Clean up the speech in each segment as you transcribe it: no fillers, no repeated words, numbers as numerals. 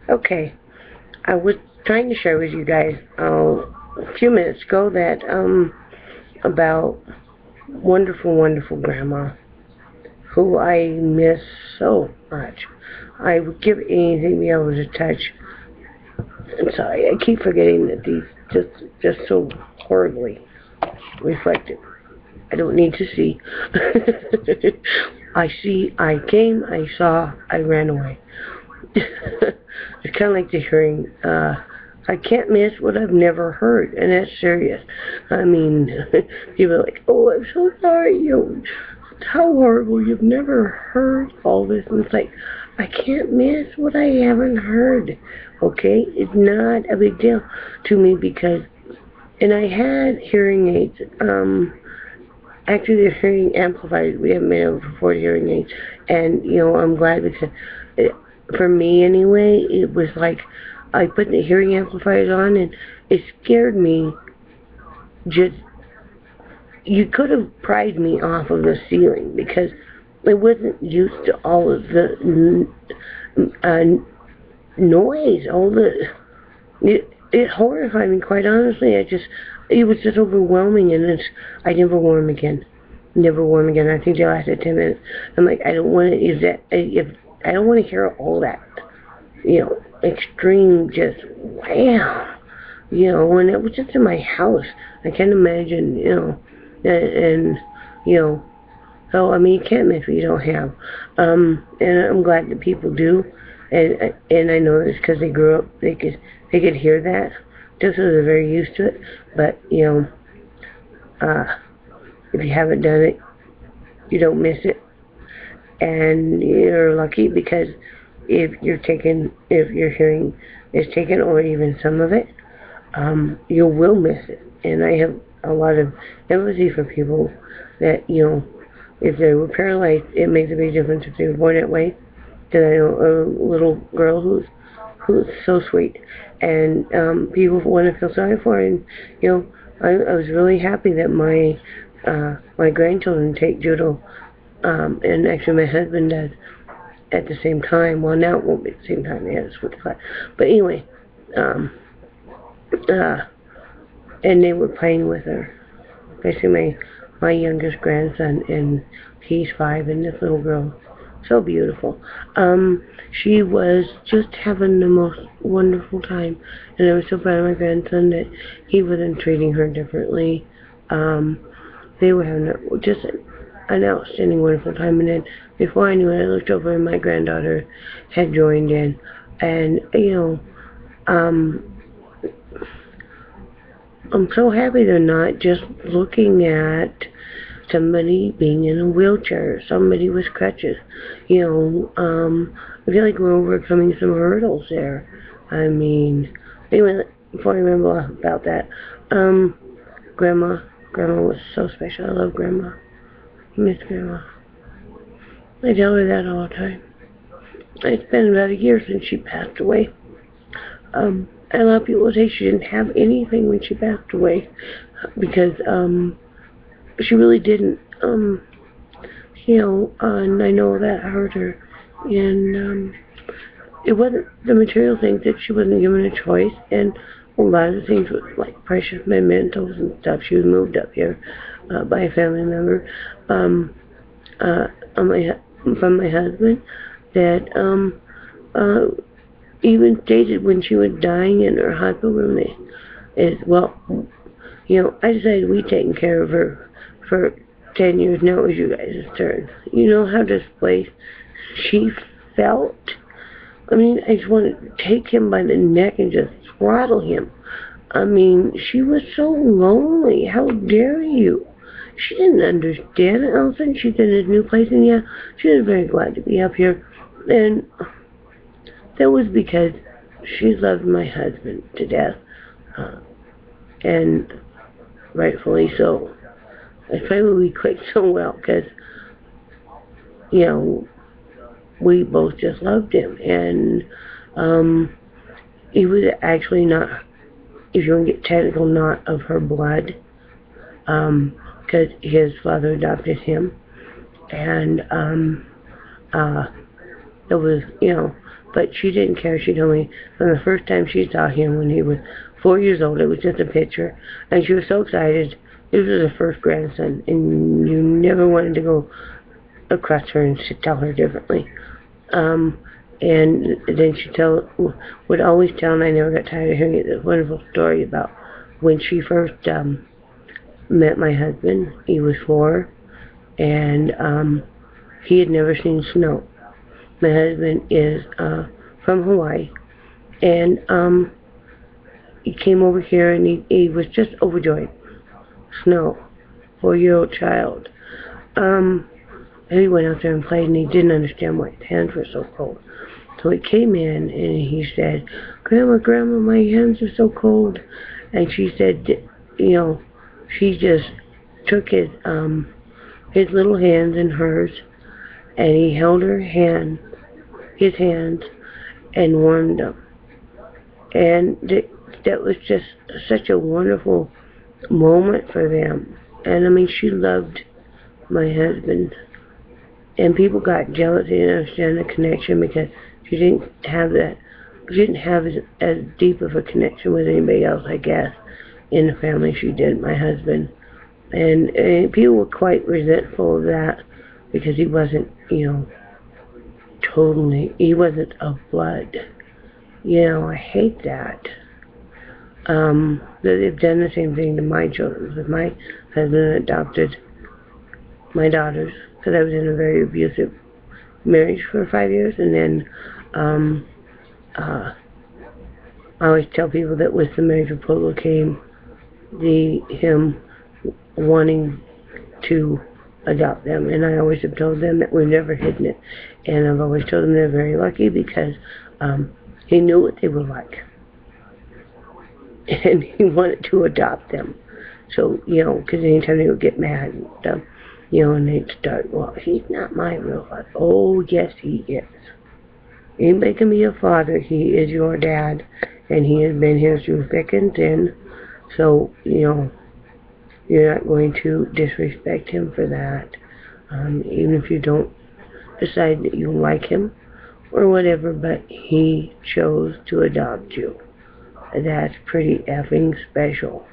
Okay, I was trying to share with you guys a few minutes ago that about wonderful, wonderful grandma who I miss so much. I would give anything to be able to touch. I'm sorry, I keep forgetting that these just so horribly reflective. I don't need to see. I see, I came, I saw, I ran away. It's kind of like the hearing. I can't miss what I've never heard, and that's serious. I mean, people are like, "Oh, I'm so sorry. How horrible! You've never heard all this." And it's like, I can't miss what I haven't heard. Okay, it's not a big deal to me because, and I had hearing aids. Actually, the hearing amplifiers. We haven't been able to afford hearing aids, and I'm glad because for me anyway, it was like I put the hearing amplifiers on and it scared me. Just you could have pried me off of the ceiling because I wasn't used to all of the noise, all the it horrified me quite honestly. It was just overwhelming, and I never wore them again. Never wore them again. I think they lasted 10 minutes. I'm like, I don't want to. Is that if I don't want to hear all that, extreme, just wham, and it was just in my house. I can't imagine, and so I mean, you can't miss what you don't have, and I'm glad that people do, and I know this because they grew up, they could hear that, just so they're very used to it, but if you haven't done it, you don't miss it, and you're lucky because if your hearing is taken or even some of it, you will miss it. And I have a lot of empathy for people that, if they were paralyzed, it makes a big difference if they were born that way. Because I know a little girl who's so sweet, and people want to feel sorry for her. And I was really happy that my grandchildren take judo, and actually my husband does at the same time. Well, now it won't be at the same time. They had a switch class, but anyway, um, uh, and they were playing with her. Especially my youngest grandson, and he's 5, and this little girl, so beautiful. She was just having the most wonderful time, and I was so proud of my grandson that he wasn't treating her differently. They were having just an outstanding, wonderful time, and then before I knew it, I looked over and my granddaughter had joined in, and I'm so happy they're not just looking at somebody being in a wheelchair, somebody with crutches. I feel like we're overcoming some hurdles there. I mean, anyway, before I remember about that, Grandma, Grandma was so special. I love Grandma. I miss Grandma. I tell her that all the time. It's been about a year since she passed away. A lot of people say she didn't have anything when she passed away because she really didn't. And I know that hurt her. And it wasn't the material things that she wasn't given a choice, and a lot of the things were like precious mementos and stuff. She was moved up here by a family member on from my husband that even stated when she was dying in her hospital room, well, I decided we'd taken care of her for 10 years. Now it was you guys' turn. You know how displaced she felt? I mean, I just wanted to take him by the neck and just throttle him. I mean, she was so lonely. How dare you? She didn't understand it. All of a sudden, she's in this new place, and yeah, she was very glad to be up here. And that was because she loved my husband to death, and rightfully so. That's probably we clicked so well because, we both just loved him, and he was actually not, if you want to get technical, not of her blood, because his father adopted him, and it was, But she didn't care. She told me from the first time she saw him when he was 4 years old, it was just a picture, and she was so excited. It was her first grandson, and you never wanted to go across her and tell her differently. And then she would always tell, and I never got tired of hearing it, this wonderful story about when she first met my husband. He was 4, and he had never seen snow. My husband is from Hawaii, and he came over here, and he was just overjoyed. Snow, 4-year-old child. And he went out there and played, and he didn't understand why his hands were so cold. So he came in, and he said, Grandma, my hands are so cold. And she said, she just took his little hands in hers, and he held his hands, and warmed them. And that was just such a wonderful moment for them. And I mean, she loved my husband. And people got jealous. They didn't understand the connection because she didn't have as deep of a connection with anybody else, I guess, in the family she did, my husband. And people were quite resentful of that because he wasn't, he wasn't of blood. I hate that. They've done the same thing to my children. With my husband adopted my daughters, because I was in a very abusive marriage for 5 years, and then I always tell people that with the marriage proposal came him wanting to adopt them, and I always have told them that we've never hidden it, and I've always told them they're very lucky because he knew what they were like, and he wanted to adopt them. So, because anytime they would get mad and stuff, and they'd start, well, he's not my real father. Oh, yes, he is. Anybody can be a father. He is your dad, and he has been here through thick and thin. So, you're not going to disrespect him for that. Even if you don't decide that you like him or whatever, but he chose to adopt you. That's pretty effing special.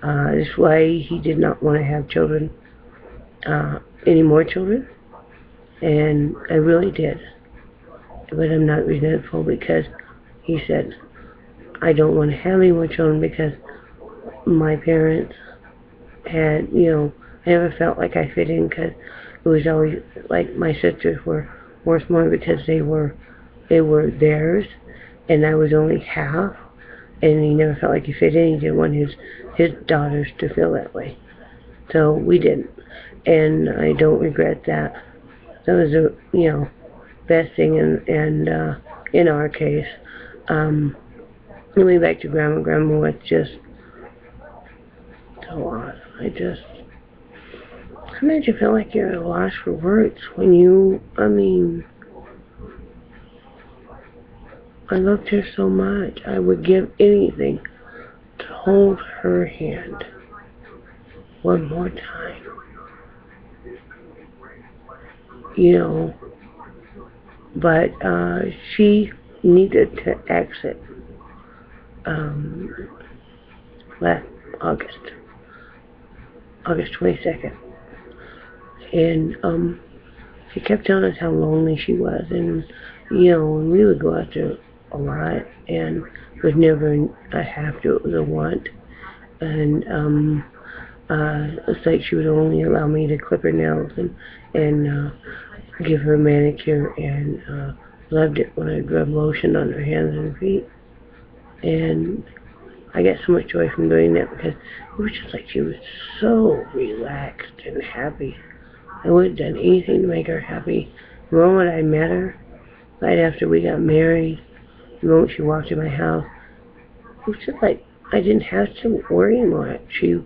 This way he did not want to have children, any more children, and I really did. But I'm not resentful because he said, I don't want to have any more children because my parents had, I never felt like I fit in because it was always like my sisters were worth more because they were theirs, and I was only half, and he never felt like he fit in. He didn't want his daughters to feel that way. So we didn't, and I don't regret that. That was the best thing in our case. Going back to Grandma was just so awesome. Sometimes you feel like you're at a loss for words when I loved her so much. I would give anything to hold her hand one more time. But she needed to exit last August 22nd. And she kept telling us how lonely she was, and and we would go out there a lot, and it was never a have to, it was a want. And it's like she would only allow me to clip her nails and give her a manicure, and loved it when I'd rub lotion on her hands and feet. And I got so much joy from doing that because it was just like she was so relaxed and happy. I would have done anything to make her happy. The moment I met her, right after we got married, the moment she walked in my house, it was just like I didn't have to worry anymore. It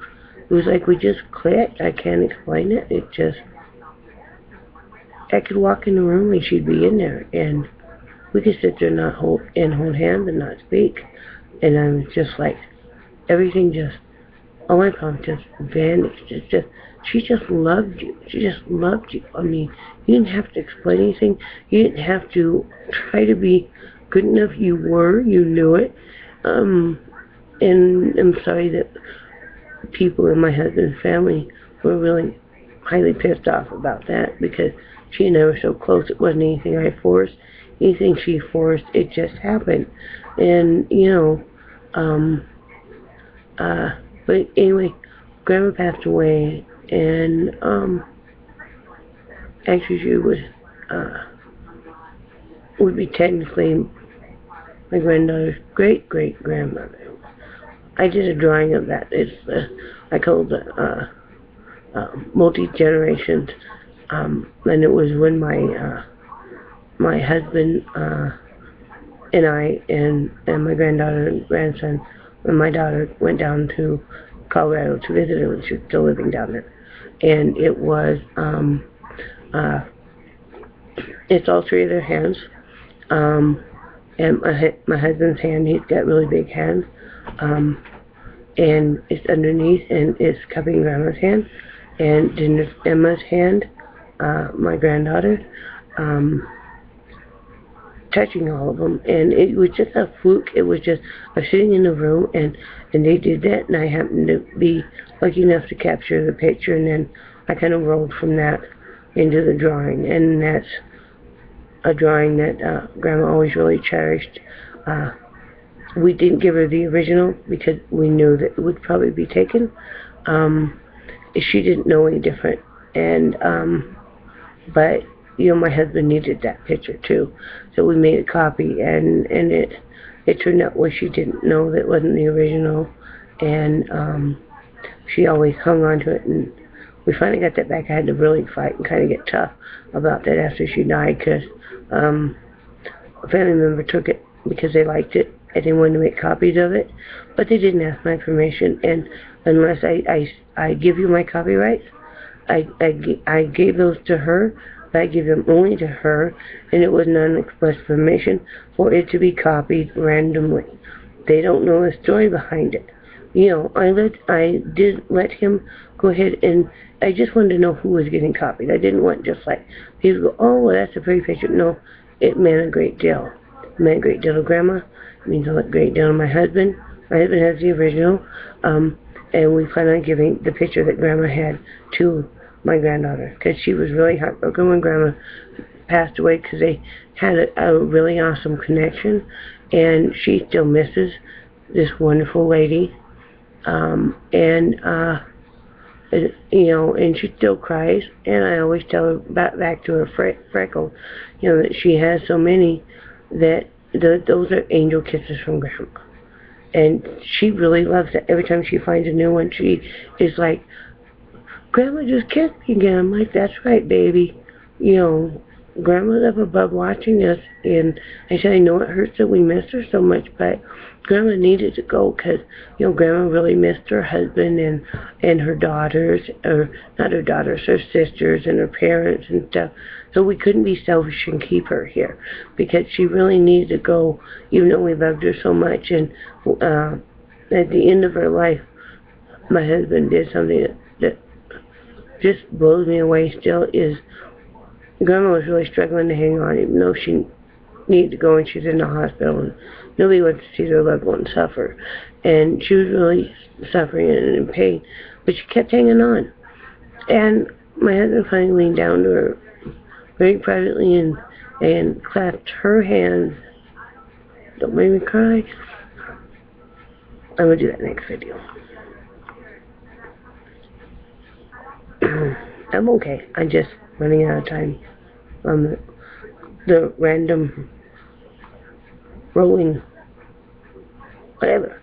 was like we just clicked. I can't explain it. I could walk in the room and she'd be in there, and we could sit there and hold hands and not speak. And I was just like, everything all my problems just vanished. It's just she just loved you. She just loved you. I mean, you didn't have to explain anything. You didn't have to try to be good enough. You were. You knew it. And I'm sorry that people in my husband's family were really highly pissed off about that, because she and I were so close. It wasn't anything I forced, anything she forced. It just happened. And, um, but anyway, Grandma passed away, and, actually she would be technically my granddaughter's great-great-grandmother. I did a drawing of that. It's, I called it, multi-generations, and it was when my husband, and I, and my granddaughter and grandson, when my daughter went down to Colorado to visit her when she was still living down there. And it was, it's all three of their hands, and my husband's hand, he's got really big hands, and it's underneath, and it's cupping Grandma's hand, and then there's Emma's hand, my granddaughter, touching all of them. And it was just a fluke. It was just, I was sitting in the room, and they did that, and I happened to be lucky enough to capture the picture, and then I kind of rolled from that into the drawing. And that's a drawing that Grandma always really cherished. We didn't give her the original because we knew that it would probably be taken. She didn't know any different. And but my husband needed that picture too, so we made a copy, and it turned out where she didn't know that it wasn't the original, and she always hung on to it. And we finally got that back. I had to really fight and kind of get tough about that after she died, because a family member took it because they liked it and they wanted to make copies of it, but they didn't ask my permission. And unless I give you my copyrights, I gave those to her, but I give them only to her, and it was non-express permission for it to be copied randomly. They don't know the story behind it. I did let him go ahead, and I just wanted to know who was getting copied. I didn't want just like people go, oh, well, that's a pretty picture. No, it meant a great deal. It meant a great deal to Grandma. It means a great deal to my husband. My husband has the original, and we plan on giving the picture that Grandma had to my granddaughter, because she was really heartbroken when Grandma passed away, because they had a really awesome connection, and she still misses this wonderful lady. And she still cries, and I always tell her back to her freckles, that she has so many, that those are angel kisses from Grandma. And she really loves it. Every time she finds a new one, she is like, Grandma just kissed me again. I'm like, that's right, baby. Grandma's up above watching us, and I said, I know it hurts that we miss her so much, but Grandma needed to go, because, Grandma really missed her husband and her daughters, or not her daughters, her sisters and her parents and stuff. So we couldn't be selfish and keep her here, because she really needed to go, even though we loved her so much. And at the end of her life, my husband did something that just blows me away still, is Grandma was really struggling to hang on, even though she needed to go and she's in the hospital, and nobody wants to see their loved one suffer. And she was really suffering and in pain, but she kept hanging on. And my husband finally leaned down to her very privately and clasped her hands. Don't make me cry. I'm going to do that next video. I'm okay. I'm just running out of time on the random rolling whatever.